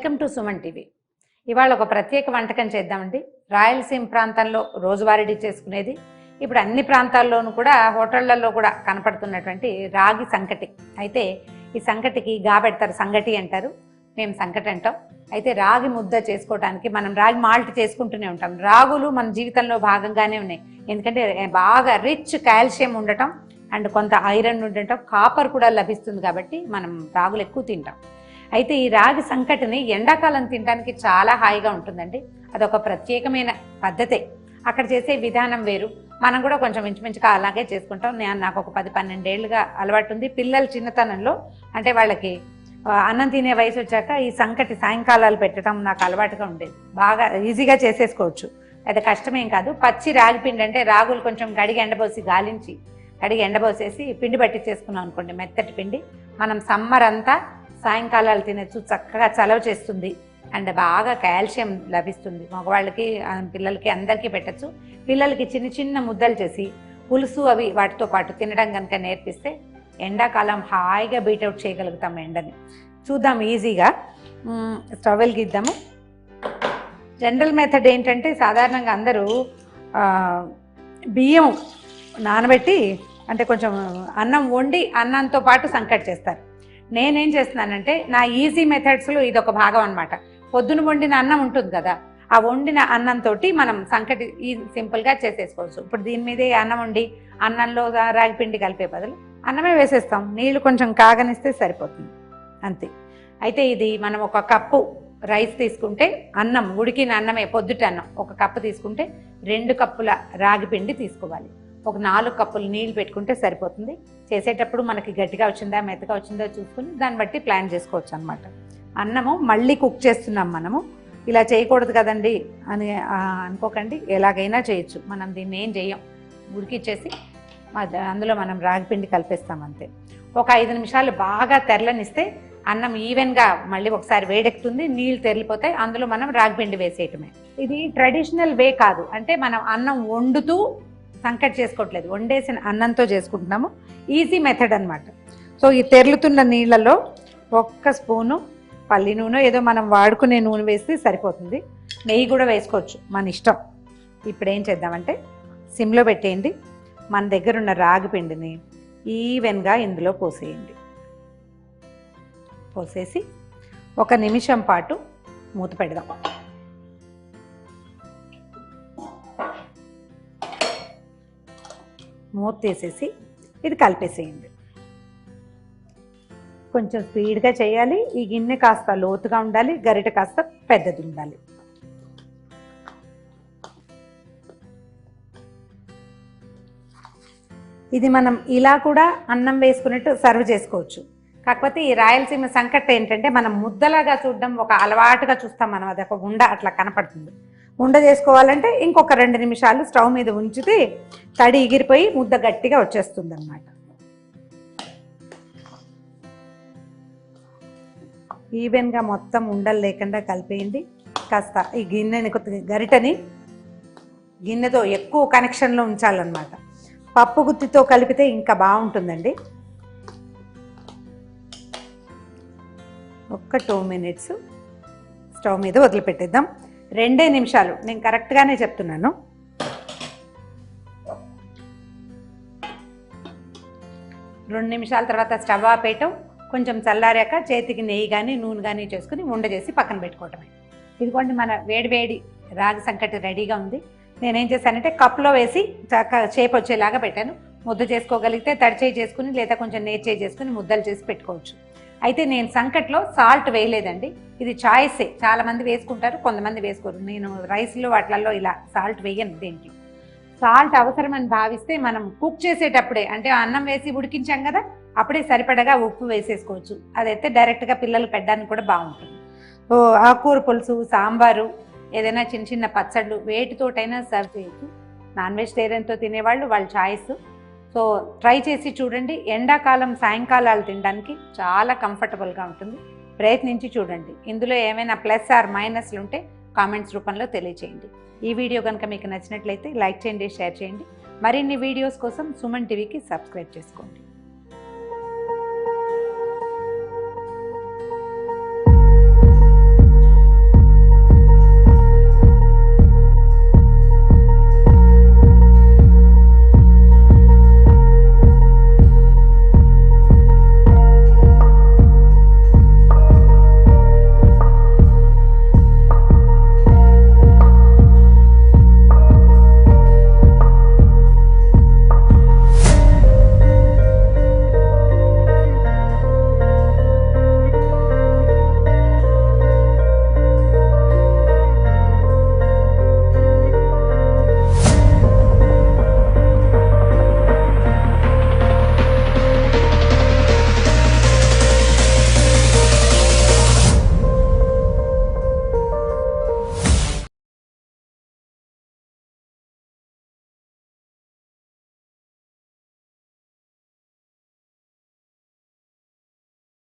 Welcome to Suman TV. ఇవాళ ఒక ప్రత్యేక వంటకం చేద్దామండి. రాయలసీమ ప్రాంతంలో రోజువారీ చేసుకునేది, ఇప్పుడు అన్ని ప్రాంతాల్లోనూ కూడా హోటళ్లలో కూడా కనపడుతున్నటువంటి రాగి సంకటి. అయితే ఈ సంకటికి పెడతారు, సంగటి అంటారు, మేము సంకటి అంటాం. అయితే రాగి ముద్ద చేసుకోవడానికి మనం రాగి మాల్ట్ చేసుకుంటూనే ఉంటాం. రాగులు మన జీవితంలో భాగంగానే ఉన్నాయి, ఎందుకంటే బాగా రిచ్ కాల్షియం ఉండటం అండ్ కొంత ఐరన్ ఉండటం, కాపర్ కూడా లభిస్తుంది కాబట్టి మనం రాగులు ఎక్కువ తింటాం. అయితే ఈ రాగి సంకటిని ఎండాకాలం తినడానికి చాలా హాయిగా ఉంటుందండి. అదొక ప్రత్యేకమైన పద్ధతే. అక్కడ చేసే విధానం వేరు, మనం కూడా కొంచెం ఇంచుమించుగా అలాగే చేసుకుంటాం. నాకు ఒక 10-12 ఏళ్ళుగా అలవాటు ఉంది. పిల్లలు చిన్నతనంలో అంటే వాళ్ళకి అన్నం తినే వయసు వచ్చాక ఈ సంకటి సాయంకాలాలు పెట్టడం నాకు అలవాటుగా ఉండేది. బాగా ఈజీగా చేసేసుకోవచ్చు, అది కష్టమేం కాదు. పచ్చి రాగి పిండి అంటే రాగులు కొంచెం కడిగి ఎండబోసేసి పిండి పట్టించేసుకున్నాం అనుకోండి, మెత్తటి పిండి. మనం సమ్మర్ అంతా సాయంకాలాలు తినచ్చు, చక్కగా చలవ చేస్తుంది అండ్ బాగా కాల్షియం లభిస్తుంది. మగవాళ్ళకి పిల్లలకి అందరికీ పెట్టచ్చు. పిల్లలకి చిన్న చిన్న ముద్దలు చేసి పులుసు అవి వాటితో పాటు తినడం కనుక నేర్పిస్తే ఎండాకాలం హాయిగా బీటౌట్ చేయగలుగుతాం ఎండని. చూద్దాం ఈజీగా. స్టవ్ వెలిగిద్దాము. జనరల్ మెథడ్ ఏంటంటే సాధారణంగా అందరూ బియ్యం నానబెట్టి అంటే కొంచెం అన్నం వండి అన్నంతో పాటు సంకటి చేస్తారు. నేనేం చేస్తున్నానంటే నా ఈజీ మెథడ్స్లో ఇది ఒక భాగం అనమాట. పొద్దున వండిన అన్నం ఉంటుంది కదా, ఆ వండిన అన్నంతో మనం సంకటి సింపుల్గా చేసేసుకోవచ్చు. ఇప్పుడు దీని మీదే అన్నం వండి అన్నంలో రాగి పిండి కలిపే బదులు అన్నమే వేసేస్తాం, నీళ్లు కొంచెం కాగనిస్తే సరిపోతుంది, అంతే. అయితే ఇది మనం ఒక కప్పు రైస్ తీసుకుంటే, అన్నం ఉడికిన అన్నమే పొద్దుట అన్నం 1 కప్పు తీసుకుంటే 2 కప్పుల రాగి పిండి తీసుకోవాలి. ఒక 4 కప్పులు నీళ్ళు పెట్టుకుంటే సరిపోతుంది. చేసేటప్పుడు మనకి గట్టిగా వచ్చిందా మెత్తగా వచ్చిందో చూసుకుని దాన్ని బట్టి ప్లాన్ చేసుకోవచ్చు అనమాట. అన్నము మళ్ళీ కుక్ చేస్తున్నాం మనము, ఇలా చేయకూడదు కదండి అని అనుకోకండి, ఎలాగైనా చేయొచ్చు. మనం దీన్ని ఏం చేయం, ఉడికిచ్చేసి అందులో మనం రాగిపిండి కలిపేస్తాం అంతే. ఒక 5 నిమిషాలు బాగా తెరలనిస్తే అన్నం ఈవెన్గా మళ్ళీ ఒకసారి వేడెక్కుతుంది, నీళ్ళు తెరిలిపోతాయి, అందులో మనం రాగిపిండి వేసేయటమే. ఇది ట్రెడిషనల్ వే కాదు, అంటే మనం అన్నం వండుతూ సంకటి చేసుకోవట్లేదు, వండేసిన అన్నంతో చేసుకుంటున్నాము. ఈజీ మెథడ్ అనమాట. సో ఈ తెరులుతున్న నీళ్ళలో 1 స్పూను పల్లి నూనె, ఏదో మనం వాడుకునే నూనె వేస్తే సరిపోతుంది. నెయ్యి కూడా వేసుకోవచ్చు, మన ఇష్టం. ఇప్పుడు ఏం చేద్దామంటే సిమ్లో పెట్టేయండి. మన దగ్గర ఉన్న రాగి పిండిని ఈవెన్గా ఇందులో పోసేయండి. పోసేసి 1 నిమిషం పాటు మూత పెడదాం. మూత తీసేసి ఇది కలిపేసేయండి. కొంచెం స్పీడ్గా చేయాలి. ఈ గిన్నె కాస్త లోతుగా ఉండాలి, గరిటె కాస్త పెద్దది ఉండాలి. ఇది మనం ఇలా కూడా అన్నం వేసుకున్నట్టు సర్వ్ చేసుకోవచ్చు. కాకపోతే ఈ రాయలసీమ సంకటి ఏంటంటే మనం ముద్దలాగా చూడడం ఒక అలవాటుగా చూస్తాం మనం, అది ఒక ఉండ అట్లా కనపడుతుంది. ఉండ చేసుకోవాలంటే ఇంకొక 2 నిమిషాలు స్టవ్ మీద ఉంచితే తడి ఎగిరిపోయి ముద్ద గట్టిగా వచ్చేస్తుంది అన్నమాట. ఈవెన్గా మొత్తం ఉండలు లేకుండా కలిపేయండి. కాస్త ఈ గిన్నెని గరిటని గిన్నెతో ఎక్కువ కనెక్షన్లో ఉంచాలన్నమాట. పప్పు గుత్తితో కలిపితే ఇంకా బాగుంటుందండి. ఒక్క 2 మినిట్స్ స్టవ్ మీద వదిలిపెట్టేద్దాం. 2 నిమిషాలు, నేను కరెక్ట్గానే చెప్తున్నాను. 2 నిమిషాల తర్వాత స్టవ్ ఆపేయటం, కొంచెం చల్లారాక చేతికి నెయ్యి కానీ నూనె కానీ చేసుకుని ఉండ చేసి పక్కన పెట్టుకోవటమే. ఇదిగోండి మన వేడి రాగి సంకటి రెడీగా ఉంది. నేనేం చేశానంటే కప్లో వేసి చక్కగా షేప్ వచ్చేలాగా పెట్టాను. ముద్ద చేసుకోగలిగితే తడిచేయి చేసుకుని లేదా కొంచెం నేర్చేయి చేసుకుని ముద్దలు చేసి పెట్టుకోవచ్చు. అయితే నేను సంకట్లో సాల్ట్ వేయలేదండి, ఇది చాయిసే. చాలామంది వేసుకుంటారు, కొంతమంది వేసుకోరు. నేను రైస్లో వాటిలలో ఇలా సాల్ట్ వేయను. దేంట్లో సాల్ట్ అవసరమని భావిస్తే మనం కుక్ చేసేటప్పుడే, అంటే అన్నం వేసి ఉడికించాం కదా, అప్పుడే సరిపడగా ఉప్పు వేసేసుకోవచ్చు. అదైతే డైరెక్ట్గా పిల్లలు పెట్టడానికి కూడా బాగుంటుంది. సో ఆకుకూర పులుసు, సాంబారు, ఏదైనా చిన్న చిన్న పచ్చళ్ళు వేటితోటైనా సర్వ్ చేయొచ్చు. నాన్ వెజిటేరియన్తో తినేవాళ్ళు వాళ్ళ చాయిస్. సో ట్రై చేసి చూడండి. ఎండాకాలం సాయంకాలాలు తినడానికి చాలా కంఫర్టబుల్గా ఉంటుంది. ప్రయత్నించి చూడండి. ఇందులో ఏమైనా ప్లస్ ఆర్ మైనస్లు ఉంటే కామెంట్స్ రూపంలో తెలియచేయండి. ఈ వీడియో కనుక మీకు నచ్చినట్లయితే లైక్ చేయండి, షేర్ చేయండి. మరిన్ని వీడియోస్ కోసం సుమన్ టీవీకి సబ్స్క్రైబ్ చేసుకోండి.